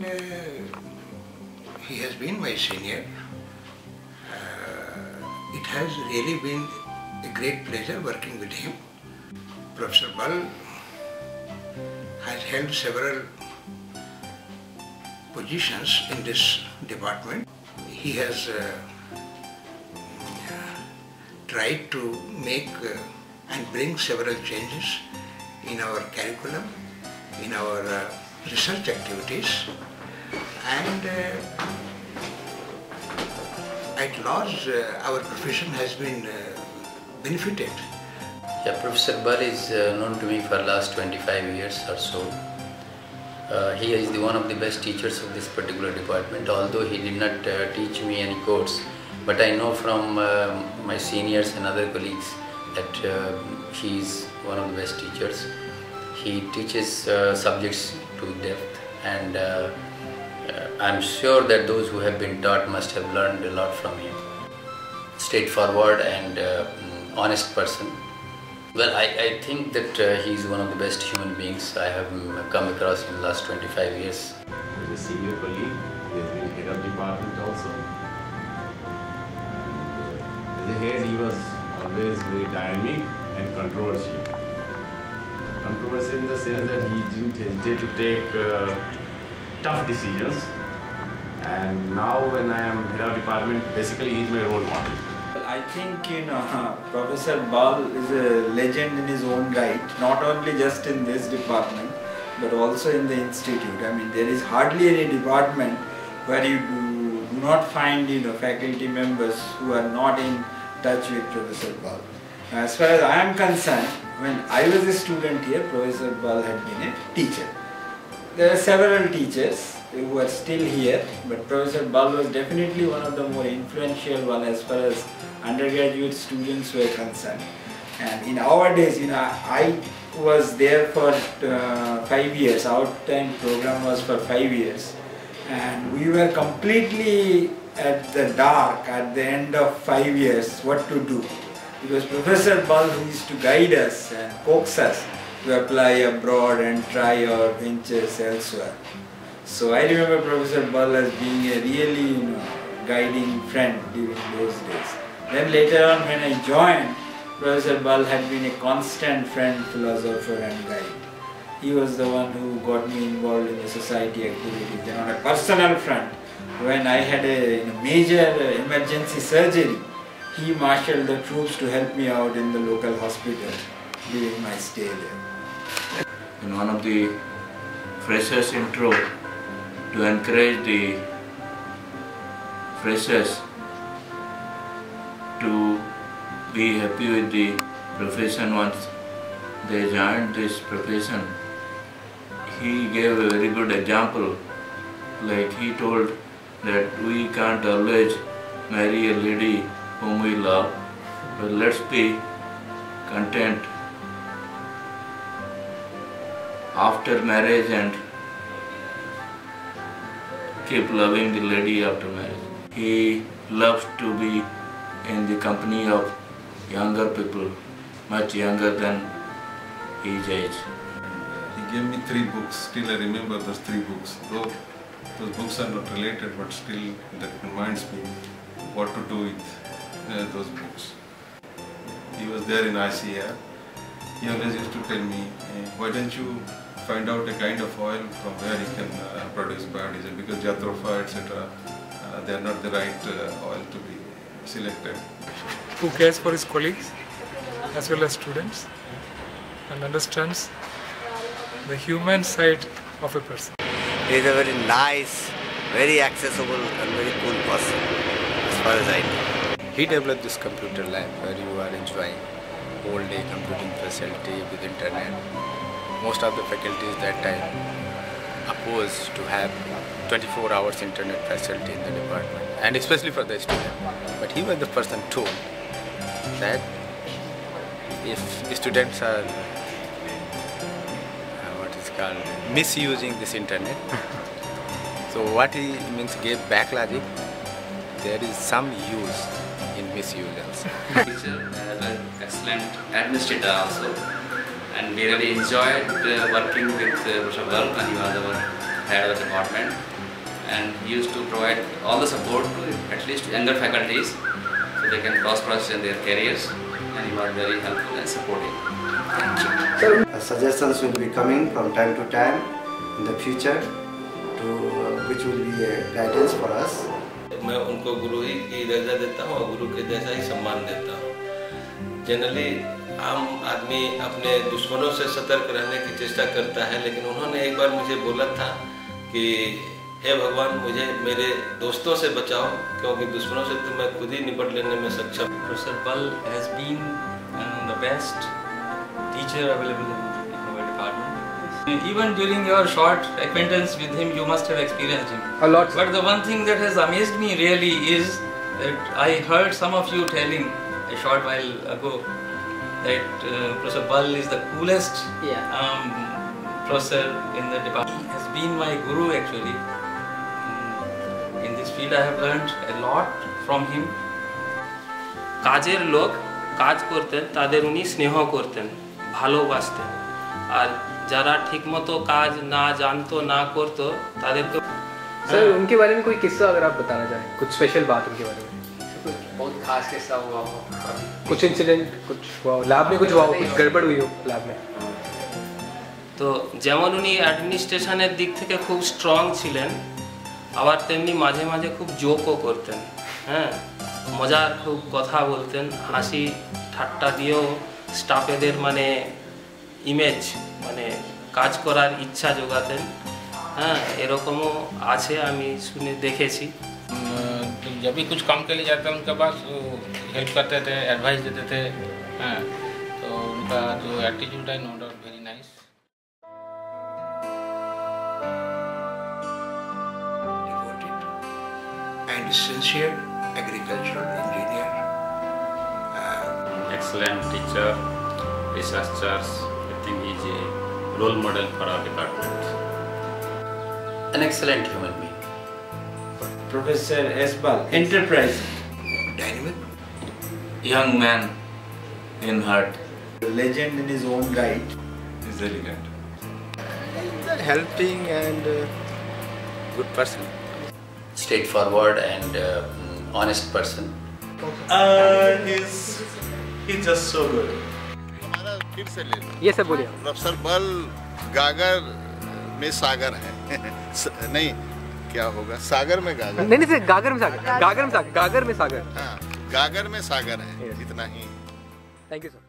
and he has been my senior. It has really been a great pleasure working with him. Professor Bal has held several positions in this department. He has tried to make and bring several changes in our curriculum, in our research activities, and at large our profession has been benefited. Yeah, Professor Bal is known to me for the last 25 years or so. He is one of the best teachers of this particular department, although he did not teach me any course. But I know from my seniors and other colleagues that he is one of the best teachers. He teaches subjects to depth, and I'm sure that those who have been taught must have learned a lot from him. Straightforward and honest person. Well, I think that he is one of the best human beings I have come across in the last 25 years. He is a senior colleague. He has been head of department also. As a head, he was always very dynamic and controversial. Controversial in the sense that he didn't hesitate to take tough decisions. And now when I am head of department, basically he is my role model. I think, Professor Bal is a legend in his own right, not only just in this department, but also in the institute. I mean, there is hardly any department where you do not find, faculty members who are not in touch with Professor Bal. As far as I am concerned, when I was a student here, Professor Bal had been a teacher. There are several teachers who are still here, but Professor Bal was definitely one of the more influential one as far as undergraduate students were concerned. And in our days, I was there for 5 years. Our time program was for 5 years, and we were completely at the dark at the end of 5 years what to do. It was Professor Bal who used to guide us and coax us to apply abroad and try our ventures elsewhere. So I remember Professor Bal as being a really guiding friend during those days. Then later on when I joined, Professor Bal had been a constant friend, philosopher and guide. He was the one who got me involved in the society activities. And on a personal front, when I had a major emergency surgery, he marshalled the troops to help me out in the local hospital during my stay there. In one of the freshers intro, to encourage the freshers to be happy with the profession once they joined this profession, he gave a very good example. Like he told that we can't always marry a lady whom we love, but let's be content after marriage and keep loving the lady after marriage. He loves to be in the company of younger people, much younger than his age. He gave me 3 books. Still I remember those 3 books. Though those books are not related, but still that reminds me what to do with those books. He was there in ICR. He always used to tell me, why don't you find out a kind of oil from where you can produce biodiesel, because Jatropha, etc., they are not the right oil to be selected. Who cares for his colleagues as well as students and understands the human side of a person. He is a very nice, very accessible and very cool person as far as I know. He developed this computer lab where you are enjoying whole day computing facility with internet. Most of the faculties that time opposed to have 24 hours internet facility in the department, and especially for the student. But he was the person told that if students are misusing this internet, so what he means gave back logic, there is some use in misuse also. Teacher, an excellent administrator also, and we really enjoyed working with Prof. Bal, and he was our head of the department. and he used to provide all the support to at least younger faculties so they can prosper in their careers, and he was very helpful and supportive. Thank you. Suggestions will be coming from time to time in the future, which will be a guidance for us. मैं उनको गुरु ही की दर्जा देता हूँ और गुरु के जैसा ही सम्मान देता हूँ। जनरली आम आदमी अपने दुश्मनों से सतर्क रहने की चेष्टा करता है, लेकिन उन्होंने एक बार मुझे बोला था कि हे भगवान, मुझे मेरे दोस्तों से बचाओ, क्योंकि दुश्मनों से तो मैं खुद ही निपट लेने में सक्षम। Professor Bal has been the best teacher available in our department. Even during your short acquaintance with him, you must have experienced him a lot. But the one thing that has amazed me really is that I heard some of you telling a short while ago that Professor Bal is the coolest professor in the department. He has been my guru actually. In this field I have learned a lot from him. কাজের লোক কাজ করতেন, তাদের উনি স্নেহ করতেন, ভালোবাসতেন, আর যারা ঠিকমতো কাজ না জানতো না করতো তাদেরকে। सर उनके बारे में कोई किस्सा अगर आप बताना चाहें, कुछ स्पेशल बात उनके बारे में, बहुत खास किस्सा हुआ हो, कुछ इंसिडेंट कुछ हुआ हो, लैब में कुछ हुआ हो, कुछ गड़बड़ हुई हो लैब में। তো যেমন উনি অ্যাডমিনিস্ট্রেশনের দিক থেকে খুব স্ট্রং ছিলেন, আবার তেমনি মাঝে মাঝে খুব জোকও করতেন, হ্যাঁ, মজার খুব কথা বলতেন, হাসি ঠাট্টা দিয়েও স্টাফেদের মানে ইমেজ মানে কাজ করার ইচ্ছা জোগাতেন, হ্যাঁ, এরকমও আছে, আমি শুনে দেখেছি। जब भी कुछ काम के लिए जाते हैं उनके पास हेल्प करते थे, एडवाइस देते थे, हाँ, तो उनका जो एटीट्यूड है no doubt very nice. And sincere agricultural engineer. Excellent teacher, researchers. I think he is a role model for our department. An excellent human being. Professor Bal, enterprising, dynamic, young man in heart, legend in his own right. He's elegant, helping and good person. Straightforward and honest person. He's just so good. हमारा फिर से ले लो। ये सब बोलिए। Professor बल गागर में सागर है नहीं, क्या होगा, सागर में गागर, नहीं सर, गागर में सागर, गागर में सागर, गागर में सागर, हाँ, गागर में सागर है, इतना ही। Thank you sir.